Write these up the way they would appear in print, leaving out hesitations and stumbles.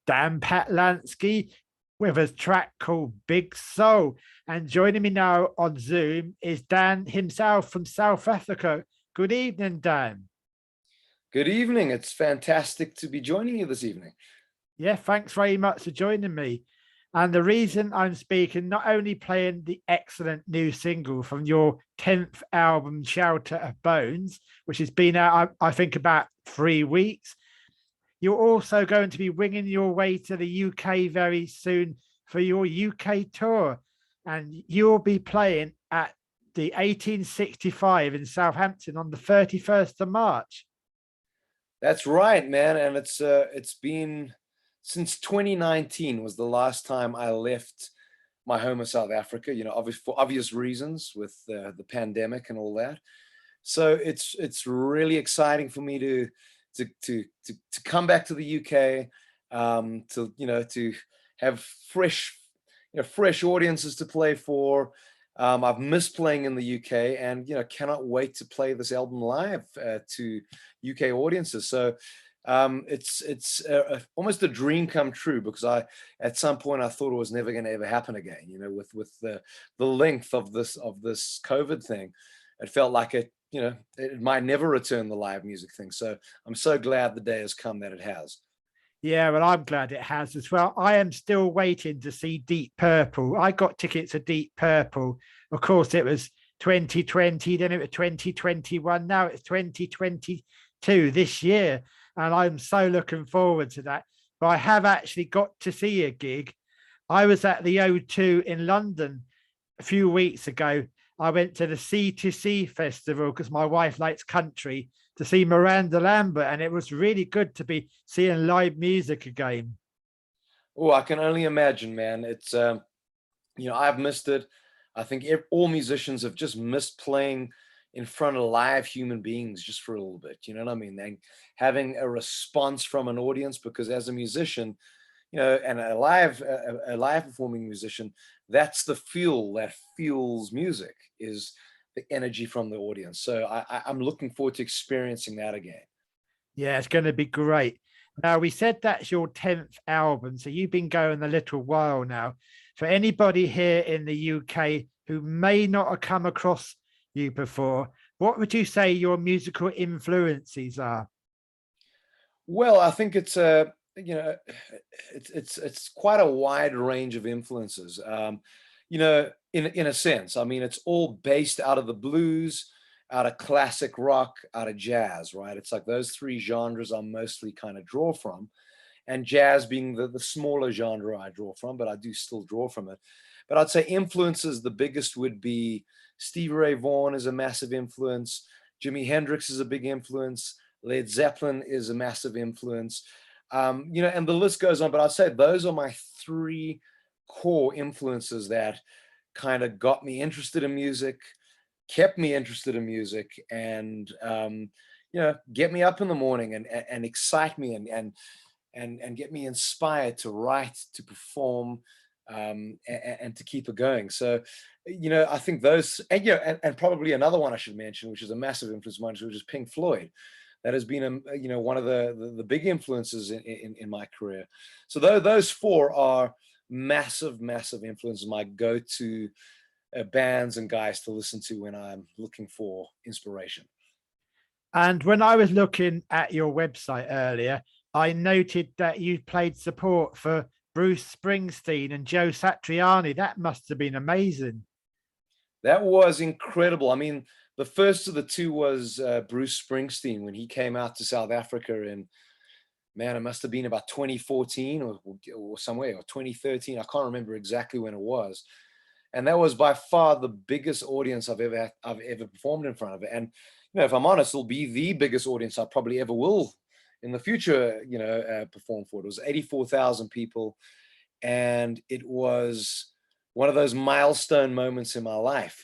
Dan Patlansky with a track called Big Soul. And joining me now on Zoom is Dan himself from South Africa. Good evening, Dan. Good evening. It's fantastic to be joining you this evening. Yeah, thanks very much for joining me. And the reason I'm speaking, not only playing the excellent new single from your 10th album, Shelter of Bones, which has been out, I think, about 3 weeks, you're also going to be winging your way to the UK very soon for your UK tour. And you'll be playing at the 1865 in Southampton on the 31st of March. That's right, man. And it's been since 2019 was the last time I left my home of South Africa. For obvious reasons with the pandemic and all that. So it's really exciting for me to come back to the UK, to have fresh audiences to play for. I've missed playing in the UK, and cannot wait to play this album live to UK audiences. So it's almost a dream come true, because at some point I thought it was never going to ever happen again. With the length of this COVID thing, it felt like it might never return, the live music thing. So I'm so glad the day has come that it has. Yeah, well, I'm glad it has as well. I am still waiting to see Deep Purple. I got tickets to Deep Purple. Of course, it was 2020, then it was 2021. Now it's 2022 this year. And I'm so looking forward to that. But I have actually got to see a gig. I was at the O2 in London a few weeks ago. I went to the C2C festival because my wife likes country, to see Miranda Lambert, and it was really good to be seeing live music again. Oh, I can only imagine, man. It's I've missed it. I think all musicians have just missed playing in front of live human beings just for a little bit. You know what I mean? And having a response from an audience, because as a musician, and a live performing musician, that's the fuel that fuels music, is the energy from the audience. So I'm looking forward to experiencing that again. Yeah, it's going to be great. Now, we said that's your 10th album, so you've been going a little while now. For anybody here in the UK who may not have come across you before, what would you say your musical influences are? Well, I think it's quite a wide range of influences. In a sense, I mean, it's all based out of the blues, out of classic rock, out of jazz, right? It's like those three genres I mostly kind of draw from, and jazz being the smaller genre I draw from, but I do still draw from it. But I'd say influences, the biggest would be Stevie Ray Vaughan is a massive influence. Jimi Hendrix is a big influence. Led Zeppelin is a massive influence. And the list goes on, but I'd say those are my three core influences that kind of got me interested in music, kept me interested in music, and get me up in the morning and excite me and get me inspired to write, to perform, and to keep it going. So, I think those, and probably another one I should mention, which is a massive influence of mine, which is Pink Floyd. That has been one of the big influences in my career. So those four are massive influences, my go-to bands and guys to listen to when I'm looking for inspiration. And when I was looking at your website earlier, I noted that you played support for Bruce Springsteen and Joe Satriani. That must have been amazing. That was incredible. I mean, the first of the two was Bruce Springsteen, when he came out to South Africa in, man, it must have been about 2014 or somewhere, or 2013. I can't remember exactly when it was. And that was by far the biggest audience I've ever performed in front of. And if I'm honest, it'll be the biggest audience I probably ever will in the future. Perform for. It was 84,000 people, and it was one of those milestone moments in my life.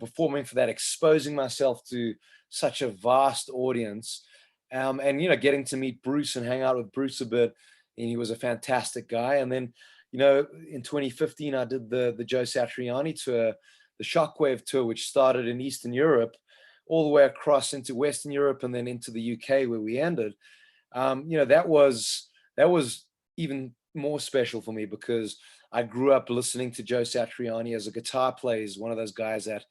Performing for that, exposing myself to such a vast audience, and getting to meet Bruce and hang out with Bruce a bit. And he was a fantastic guy. And then in 2015, I did the Joe Satriani tour, the Shockwave tour, which started in Eastern Europe, all the way across into Western Europe, and then into the UK, where we ended. That was that was even more special for me because I grew up listening to Joe Satriani as a guitar player. He's one of those guys that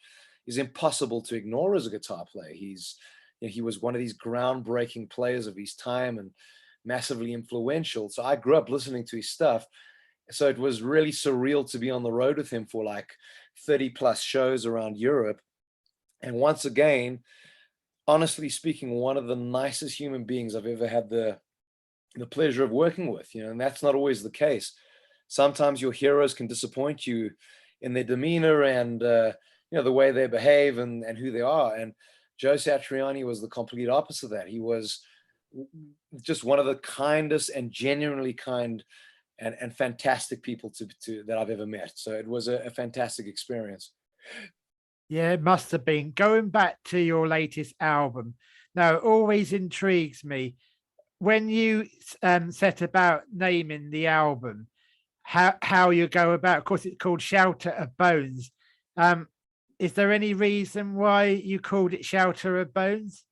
is impossible to ignore as a guitar player. He was one of these groundbreaking players of his time and massively influential. So I grew up listening to his stuff. So it was really surreal to be on the road with him for like 30 plus shows around Europe. And once again, honestly speaking, one of the nicest human beings I've ever had the pleasure of working with, and that's not always the case. Sometimes your heroes can disappoint you in their demeanor and the way they behave and who they are. And Joe Satriani was the complete opposite of that. He was just one of the kindest and genuinely kind and fantastic people to that I've ever met. So it was a fantastic experience. Yeah, it must have been. Going back to your latest album, now it always intrigues me when you set about naming the album, how you go about. Of course, it's called Shelter of Bones. Is there any reason why you called it Shelter of Bones?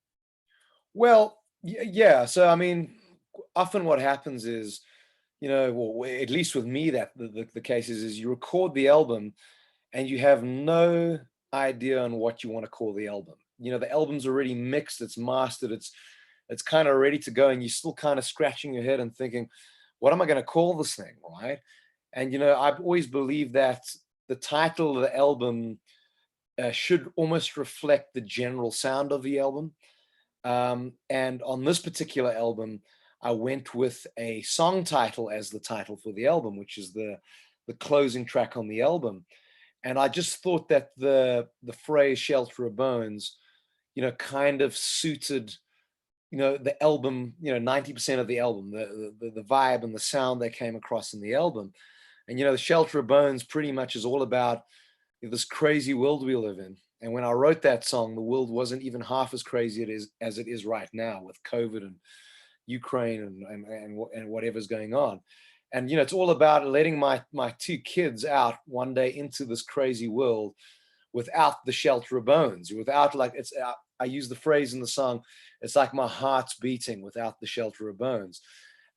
Well, yeah. So I mean, often what happens is, well, at least with me, that the case is you record the album and you have no idea on what you want to call the album. The album's already mixed, it's mastered, it's kind of ready to go, and you're still kind of scratching your head and thinking, what am I going to call this thing, right? And I've always believed that the title of the album should almost reflect the general sound of the album. And on this particular album, I went with a song title as the title for the album, which is the closing track on the album. And I just thought that the phrase "Shelter of Bones," kind of suited, the album, 90% of the album, the vibe and the sound that came across in the album. And the Shelter of Bones pretty much is all about this crazy world we live in. And when I wrote that song, the world wasn't even half as crazy as it is right now with COVID and Ukraine and whatever's going on. And it's all about letting my two kids out one day into this crazy world without the shelter of bones, without, like, I use the phrase in the song, it's like my heart's beating without the shelter of bones.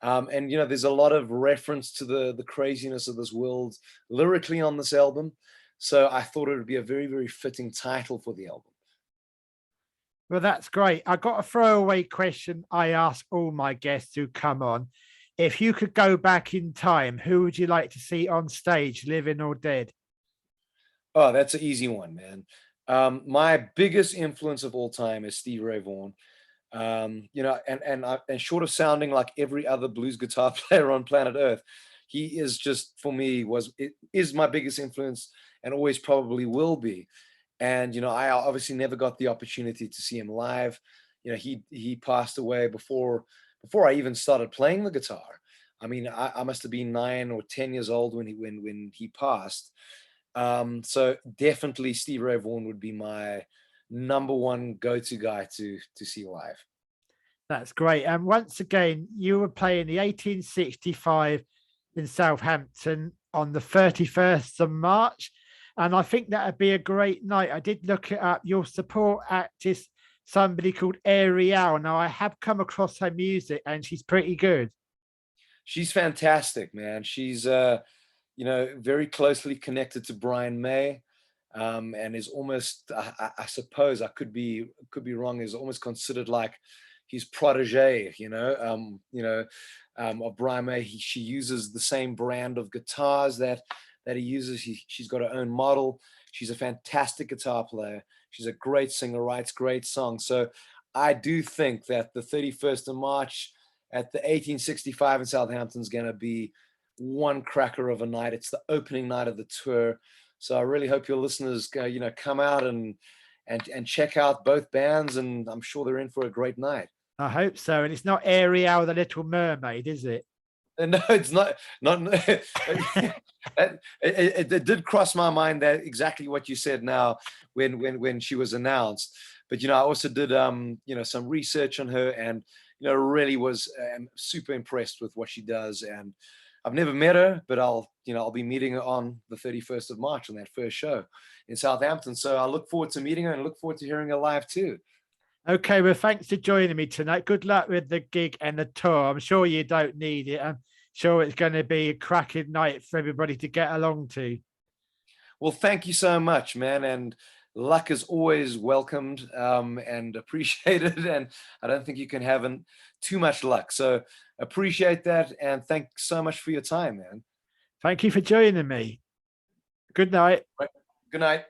And there's a lot of reference to the craziness of this world lyrically on this album. So I thought it would be a very, very fitting title for the album. Well, that's great. I got a throwaway question I ask all my guests who come on. If you could go back in time, who would you like to see on stage, living or dead? Oh, that's an easy one, man. My biggest influence of all time is Stevie Ray Vaughan. And short of sounding like every other blues guitar player on planet Earth, he is just, for me, is my biggest influence and always probably will be. And I obviously never got the opportunity to see him live. He passed away before I even started playing the guitar. I mean, I must have been 9 or 10 years old when he passed. So definitely Stevie Ray Vaughan would be my number one go-to guy to see live. That's great. And once again, you were playing the 1865 in Southampton on the 31st of March. And I think that would be a great night. I did look it up. Your support act is somebody called Ariel. Now, I have come across her music and she's pretty good. She's fantastic, man. She's very closely connected to Brian May, and is almost, I suppose, I could be wrong, is almost considered like his protege, of Brian May. She uses the same brand of guitars that he uses. She's got her own model. She's a fantastic guitar player. She's a great singer, writes great songs. So I do think that the 31st of March at the 1865 in Southampton is going to be one cracker of a night. It's the opening night of the tour. So I really hope your listeners come out and check out both bands, and I'm sure they're in for a great night. I hope so. And it's not Ariel, the Little Mermaid, is it? No, it's not. It did cross my mind that exactly what you said now when she was announced. But I also did some research on her, and really was super impressed with what she does. And I've never met her, but I'll be meeting her on the 31st of March on that first show in Southampton. So I look forward to meeting her and look forward to hearing her live too. Okay, well, thanks for joining me tonight. Good luck with the gig and the tour. I'm sure you don't need it. I'm sure it's going to be a cracking night for everybody to get along to. Well, thank you so much, man. And luck is always welcomed and appreciated. And I don't think you can have too much luck. So appreciate that. And thanks so much for your time, man. Thank you for joining me. Good night. Right. Good night.